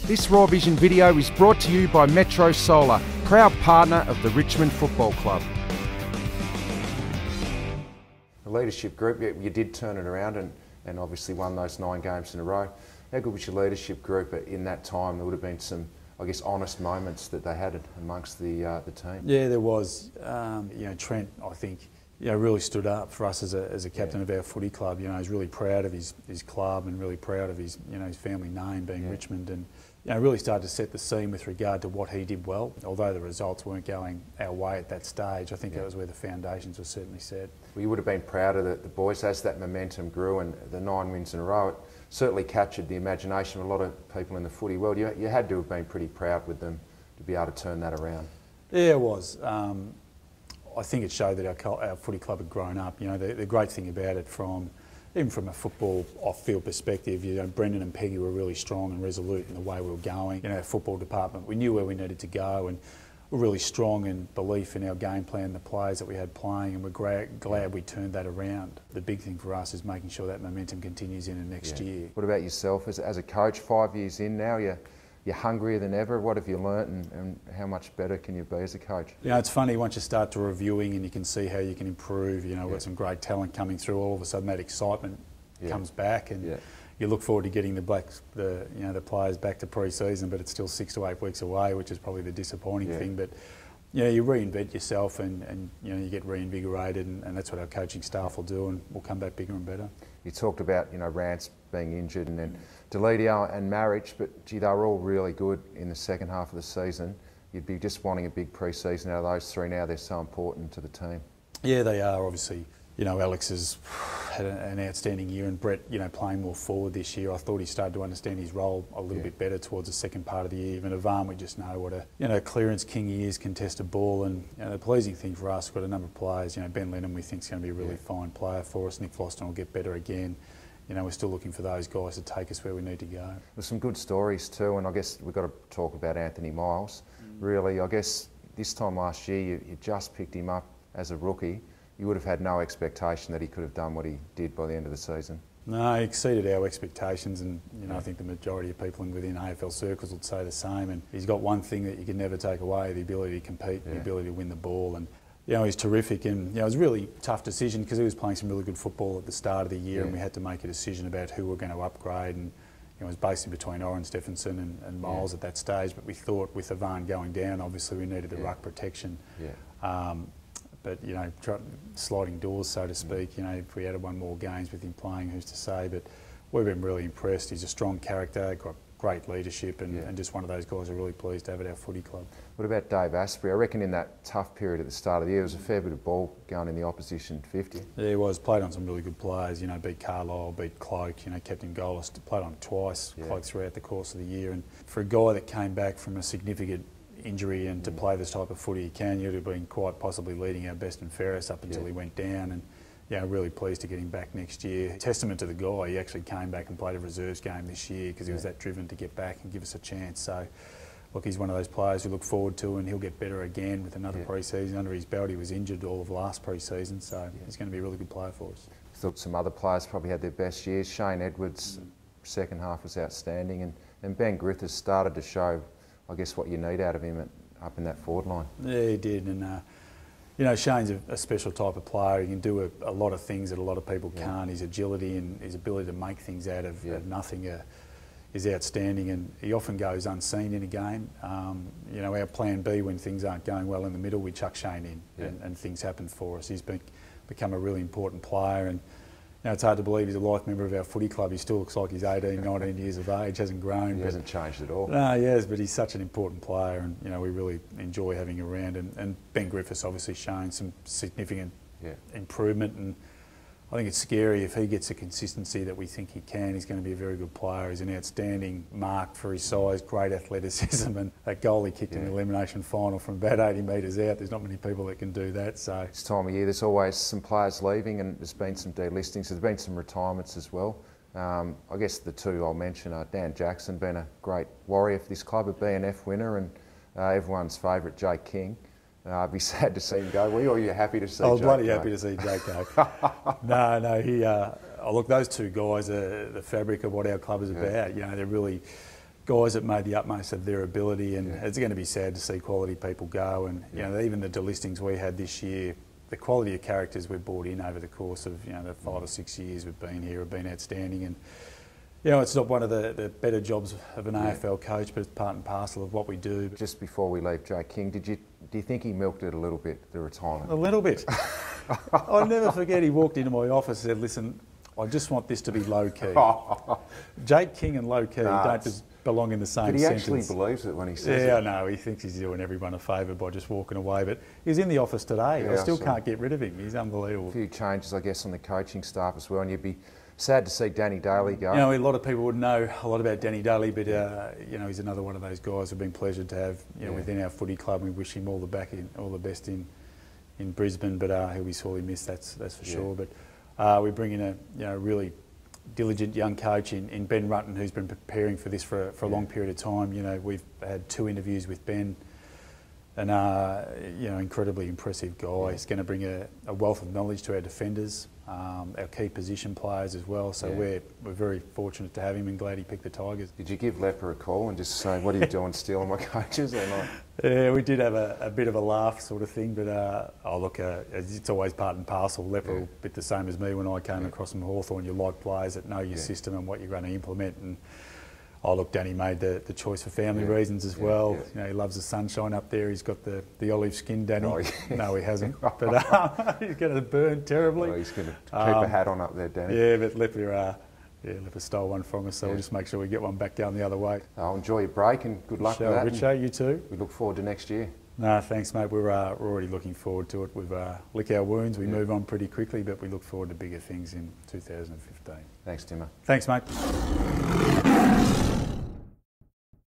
This Raw Vision video is brought to you by Metro Solar, proud partner of the Richmond Football Club. The leadership group, you did turn it around and obviously won those 9 games in a row. How good was your leadership group in that time? There would have been some, I guess, honest moments that they had amongst the team. Yeah, there was. Trent, I think, really stood up for us as a captain of our footy club. He's really proud of his club and really proud of his family name being Richmond, and really started to set the scene with regard to what he did well. Although the results weren't going our way at that stage, I think that was where the foundations were certainly set. Well, you would have been proud of the boys as that momentum grew, and the 9 wins in a row, it certainly captured the imagination of a lot of people in the footy world. You had to have been pretty proud with them to be able to turn that around. Yeah, it was. I think it showed that our footy club had grown up. The great thing about it, even from a football off-field perspective, Brendan and Peggy were really strong and resolute in the way we were going. Our football department, we knew where we needed to go, and we're really strong in belief in our game plan, the players that we had playing, and we're glad we turned that around. The big thing for us is making sure that momentum continues into next year. What about yourself as a coach? 5 years in now, you're hungrier than ever. What have you learnt, and how much better can you be as a coach? It's funny, once you start to reviewing and you can see how you can improve, we've got some great talent coming through, all of a sudden that excitement comes back, and you look forward to getting the players back to pre-season, but it's still 6 to 8 weeks away, which is probably the disappointing thing. But you reinvent yourself, and you get reinvigorated, and that's what our coaching staff will do, and we'll come back bigger and better. You talked about Rance being injured, and then Deledio and Marriage, but gee, they were all really good in the second half of the season. You'd be just wanting a big pre-season out of those 3 now. They're so important to the team. Yeah, they are, obviously. Alex has had an outstanding year, and Brett, playing more forward this year. I thought he started to understand his role a little bit better towards the second part of the year. Even Ivan, we just know what a clearance king he is, contested ball, and the pleasing thing for us, we've got a number of players. Ben Lennon, we think, is going to be a really fine player for us. Nick Floston will get better again. We're still looking for those guys to take us where we need to go. There's some good stories too, and I guess we've got to talk about Anthony Miles. Really, I guess this time last year you just picked him up as a rookie. You would have had no expectation that he could have done what he did by the end of the season. No, he exceeded our expectations, and I think the majority of people within AFL circles would say the same. And he's got one thing that you can never take away: the ability to compete, the ability to win the ball. And he's terrific, and it was a really tough decision because he was playing some really good football at the start of the year, and we had to make a decision about who we're going to upgrade. And it was basically between Oren Stephenson and Miles at that stage. But we thought with Ivan going down, obviously we needed the ruck protection. But sliding doors, so to speak. If we had 1 more games with him playing, who's to say? But we've been really impressed. He's a strong character, got great leadership, and just one of those guys we're really pleased to have at our footy club. What about Dave Asprey? I reckon in that tough period at the start of the year, there was a fair bit of ball going in the opposition 50. Yeah, he was. Played on some really good players. Beat Carlisle, beat Cloak. Kept him goalless. Played on twice, Cloak, throughout the course of the year. And for a guy that came back from a significant injury and to play this type of footy he can, you'd have been quite possibly leading our best and fairest up until he went down. And really pleased to get him back next year. Testament to the guy, he actually came back and played a reserves game this year because he was that driven to get back and give us a chance. So, look, he's one of those players we look forward to, and he'll get better again with another pre-season under his belt. He was injured all of last pre-season, so he's going to be a really good player for us. I thought some other players probably had their best years. Shane Edwards' second half was outstanding, and Ben Griffiths started to show, I guess, what you need out of him up in that forward line. Yeah, he did, and Shane's a special type of player. He can do a lot of things that a lot of people can't. His agility and his ability to make things out of nothing is outstanding, and he often goes unseen in a game. Our plan B, when things aren't going well in the middle, we chuck Shane in, and things happen for us. He's become a really important player, and it's hard to believe he's a life member of our footy club. He still looks like he's 18, 19 years of age, hasn't grown. He hasn't changed at all. No, he has, but he's such an important player, and we really enjoy having him around. And Ben Griffiths obviously showing some significant improvement, and I think it's scary if he gets the consistency that we think he can. He's going to be a very good player. He's an outstanding mark for his size, great athleticism, and that goal he kicked in the elimination final from about 80 metres out, there's not many people that can do that. So this time of year, there's always some players leaving, and there's been some delistings. There's been some retirements as well. I guess the 2 I'll mention are Dan Jackson, been a great warrior for this club, a BNF winner, and everyone's favourite Jake King. I'd be sad to see him go. Were you, or are you happy to see Jake go? I was bloody happy to see Jake go. No, he... look, those 2 guys are the fabric of what our club is about. They're really guys that made the utmost of their ability, and it's going to be sad to see quality people go. And you know, even the delistings we had this year, the quality of characters we've brought in over the course of the 5 or 6 years we've been here have been outstanding. And it's not one of the better jobs of an AFL coach, but it's part and parcel of what we do. Just before we leave Jake King, do you think he milked it a little bit, the retirement? A little bit. I'll never forget, he walked into my office and said, "Listen, I just want this to be low key." Jake King and low key don't just belong in the same sentence. But he actually believes it when he says it. Yeah, I know. He thinks he's doing everyone a favour by just walking away. But he's in the office today. I still can't get rid of him. He's unbelievable. A few changes, I guess, on the coaching staff as well. And you'd be sad to see Danny Daly go. A lot of people would know a lot about Danny Daly, but he's another one of those guys who've been pleasured to have within our footy club. We wish him all the best in Brisbane, but he'll be sorely missed. That's for sure. But we bring in a really diligent young coach in Ben Rutten, who's been preparing for this for a long period of time. We've had 2 interviews with Ben, and incredibly impressive guy. He's going to bring a wealth of knowledge to our defenders, our key position players as well. So we're very fortunate to have him, and glad he picked the Tigers. Did you give Lepper a call and just say, "What are you doing, stealing my coaches?" or not? Yeah, we did have a bit of a laugh sort of thing, but it's always part and parcel. Lepper, a bit the same as me when I came across from Hawthorn. You like players that know your system and what you're going to implement. And Danny made the choice for family reasons as well. He loves the sunshine up there. He's got the olive skin, Danny. No, he hasn't. But he's going to burn terribly. He's going to keep a hat on up there, Danny. Yeah, but Lepper stole one from us, so we'll just make sure we get one back going the other way. I'll enjoy your break and good luck with that. Richo, you too. We look forward to next year. No, thanks, mate. We're already looking forward to it. We've licked our wounds. We move on pretty quickly, but we look forward to bigger things in 2015. Thanks, Timmer. Thanks, mate.